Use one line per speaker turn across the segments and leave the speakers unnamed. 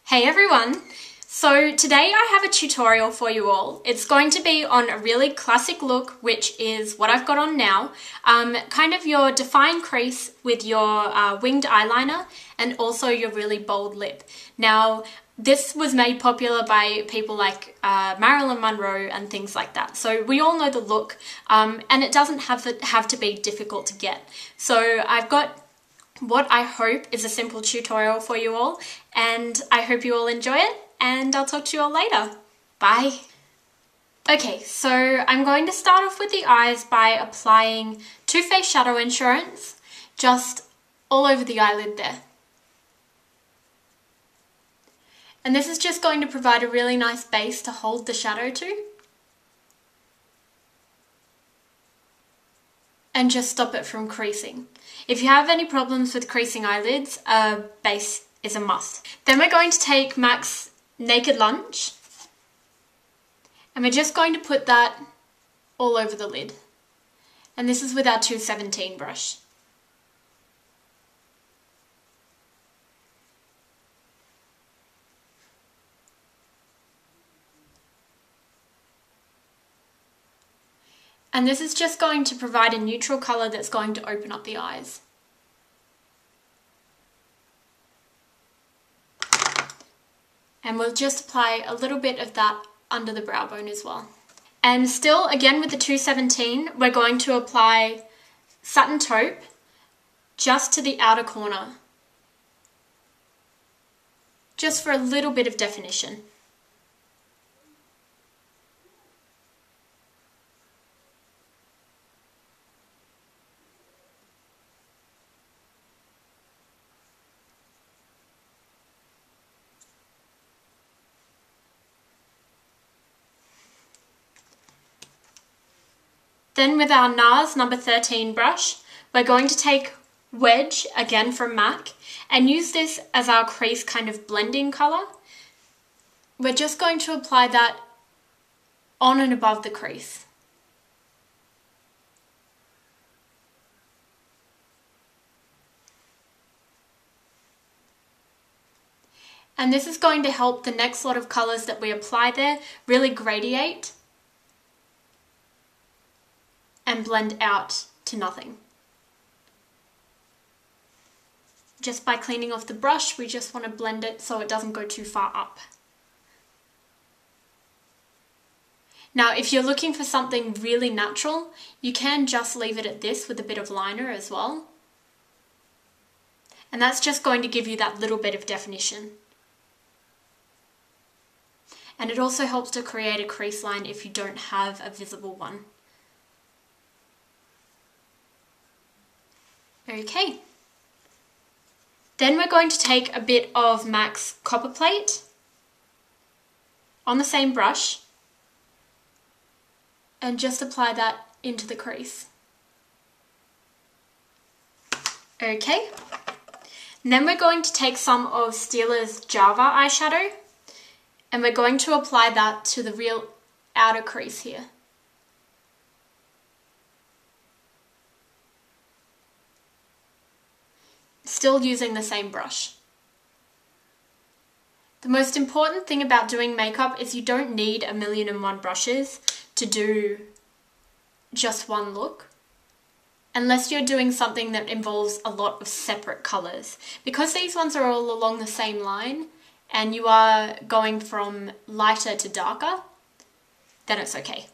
Hey everyone! So today I have a tutorial for you all. It's going to be on a really classic look, which is what I've got on now. Kind of your defined crease with your winged eyeliner and also your really bold lip. Now, this was made popular by people like Marilyn Monroe and things like that. So we all know the look, and it doesn't have to be difficult to get. So I've got what I hope is a simple tutorial for you all, and I hope you all enjoy it, and I'll talk to you all later. Bye! Okay, so I'm going to start off with the eyes by applying Too Faced Shadow Insurance just all over the eyelid there. And this is just going to provide a really nice base to hold the shadow to. And just stop it from creasing. If you have any problems with creasing eyelids, a base is a must. Then we're going to take MAC's Naked Lunch, and we're just going to put that all over the lid. And this is with our 217 brush. And this is just going to provide a neutral colour that's going to open up the eyes. And we'll just apply a little bit of that under the brow bone as well. And still, again with the 217, we're going to apply Satin Taupe just to the outer corner. Just for a little bit of definition. Then with our NARS number 13 brush, we're going to take Wedge, again from MAC, and use this as our crease kind of blending colour. We're just going to apply that on and above the crease. And this is going to help the next lot of colours that we apply there really gradiate and blend out to nothing. Just by cleaning off the brush, we just want to blend it so it doesn't go too far up. Now, if you're looking for something really natural, you can just leave it at this with a bit of liner as well. And that's just going to give you that little bit of definition. And it also helps to create a crease line if you don't have a visible one. Okay, then we're going to take a bit of MAC's Copperplate on the same brush and just apply that into the crease. Okay, and then we're going to take some of Stila's Java eyeshadow and we're going to apply that to the real outer crease here. Still using the same brush. The most important thing about doing makeup is you don't need 1,000,001 brushes to do just one look, unless you're doing something that involves a lot of separate colours. Because these ones are all along the same line and you are going from lighter to darker, then it's okay.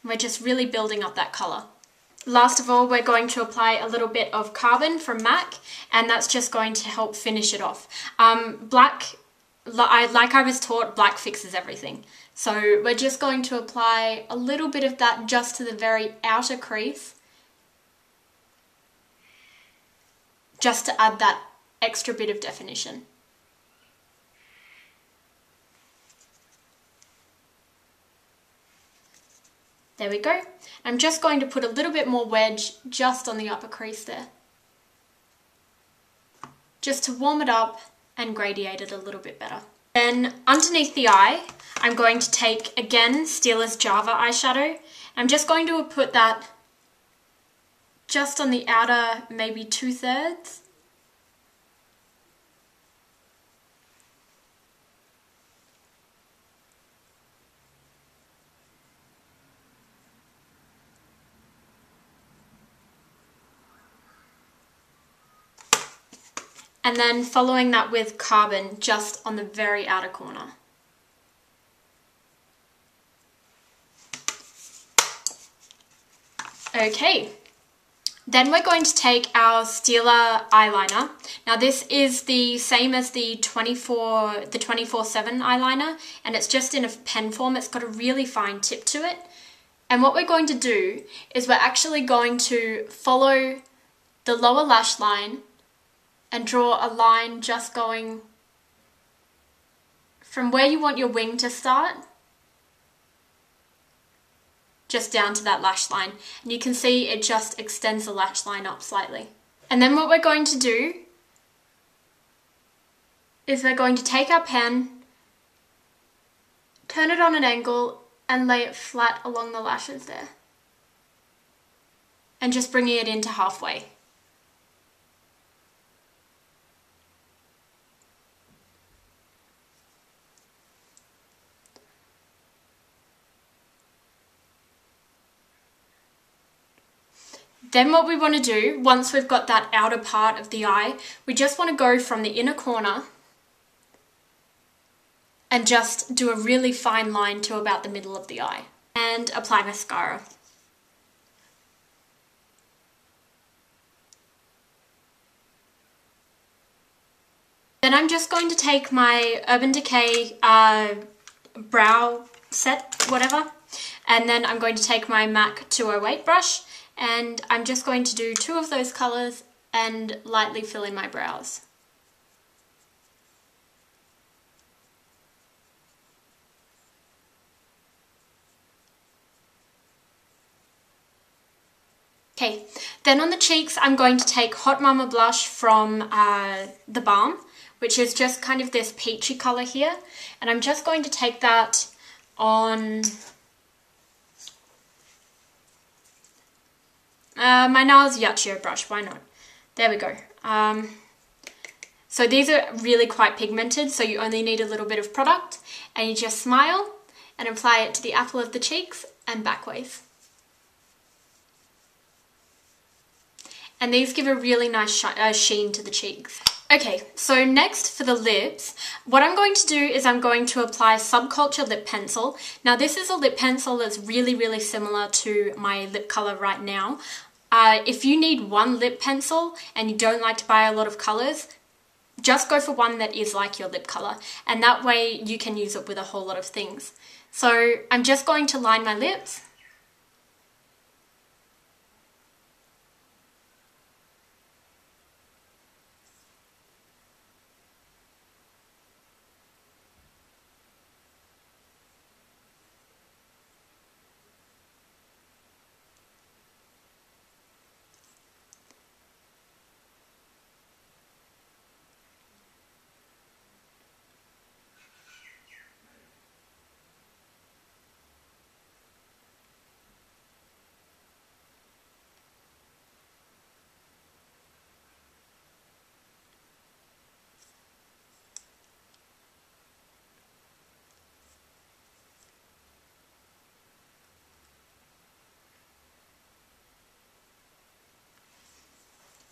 We're just really building up that colour. Last of all, we're going to apply a little bit of Carbon from MAC, and that's just going to help finish it off. Black, like I was taught, black fixes everything. So we're just going to apply a little bit of that just to the very outer crease, just to add that extra bit of definition. There we go. I'm just going to put a little bit more wedge just on the upper crease there. Just to warm it up and gradiate it a little bit better. Then underneath the eye, I'm going to take, again, Stila's Java eyeshadow. I'm just going to put that just on the outer, maybe 2/3. And then following that with Carbon just on the very outer corner. Okay, then we're going to take our Stila eyeliner. Now this is the same as the 24/7 eyeliner, and it's just in a pen form. It's got a really fine tip to it. And what we're going to do is we're actually going to follow the lower lash line and draw a line just going from where you want your wing to start, just down to that lash line. And you can see it just extends the lash line up slightly. And then what we're going to do is we're going to take our pen, turn it on an angle, and lay it flat along the lashes there. And just bringing it into halfway. Then what we want to do, once we've got that outer part of the eye, we just want to go from the inner corner and just do a really fine line to about the middle of the eye. And apply mascara. Then I'm just going to take my Urban Decay brow set, whatever, and then I'm going to take my MAC 208 brush, and I'm just going to do 2 of those colours and lightly fill in my brows. Okay, then on the cheeks I'm going to take Hot Mama blush from the Balm, which is just kind of this peachy colour here, and I'm just going to take that on my NARS Yachio brush, why not? There we go. So these are really quite pigmented, so you only need a little bit of product, and you just smile and apply it to the apple of the cheeks and backways. And these give a really nice sheen to the cheeks. Okay, so next for the lips, what I'm going to do is I'm going to apply Subculture lip pencil. Now this is a lip pencil that's really similar to my lip colour right now. If you need one lip pencil and you don't like to buy a lot of colours, just go for one that is like your lip colour, and that way you can use it with a whole lot of things. So I'm just going to line my lips.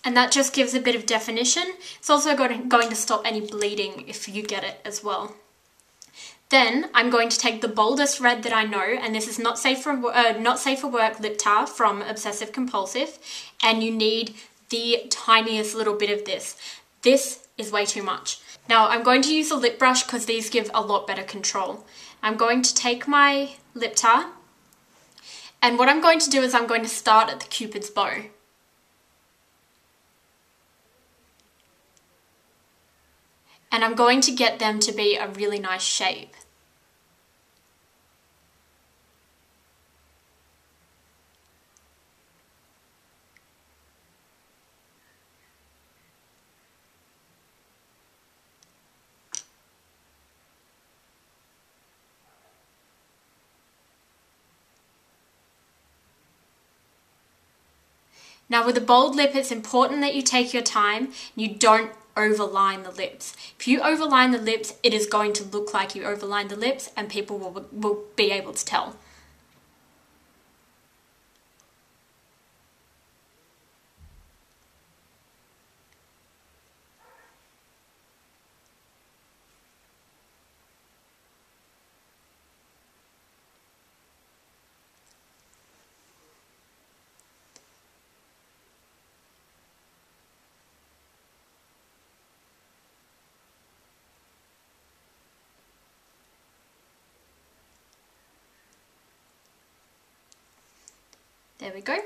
And that just gives a bit of definition. It's also going to stop any bleeding if you get it as well. Then I'm going to take the boldest red that I know, and this is Not Safe for Work Lip Tar from Obsessive Compulsive, and you need the tiniest little bit of this. This is way too much. Now I'm going to use a lip brush because these give a lot better control. I'm going to take my lip tar, and what I'm going to do is I'm going to start at the Cupid's bow. And I'm going to get them to be a really nice shape. Now with a bold lip, it's important that you take your time and you don't overline the lips. If you overline the lips, it is going to look like you overlined the lips and people will be able to tell. There we go.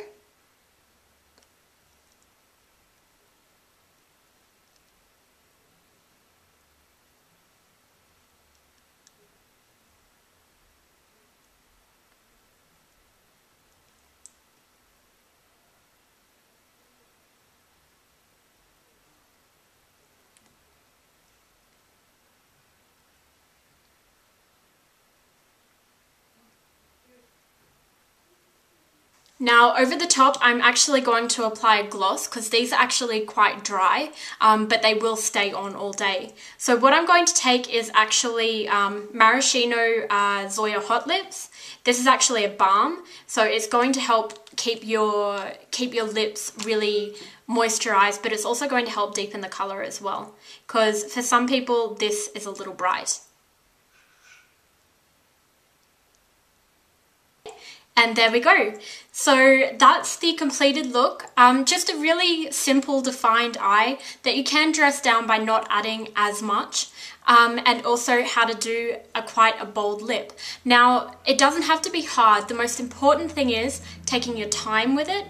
Now over the top, I'm actually going to apply a gloss because these are actually quite dry, but they will stay on all day. So what I'm going to take is actually Marachino Zoya Hot Lips. This is actually a balm, so it's going to help keep your lips really moisturized, but it's also going to help deepen the color as well, because for some people this is a little bright. And there we go. So that's the completed look. Just a really simple defined eye that you can dress down by not adding as much. And also how to do quite a bold lip. Now, it doesn't have to be hard. The most important thing is taking your time with it,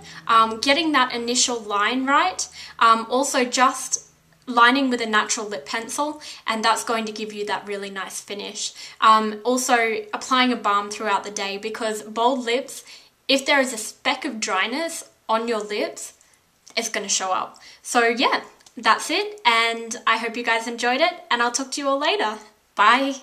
getting that initial line right, also just lining with a natural lip pencil, and that's going to give you that really nice finish. Also applying a balm throughout the day, because bold lips, if there is a speck of dryness on your lips, it's going to show up. So yeah, that's it, and I hope you guys enjoyed it, and I'll talk to you all later. Bye!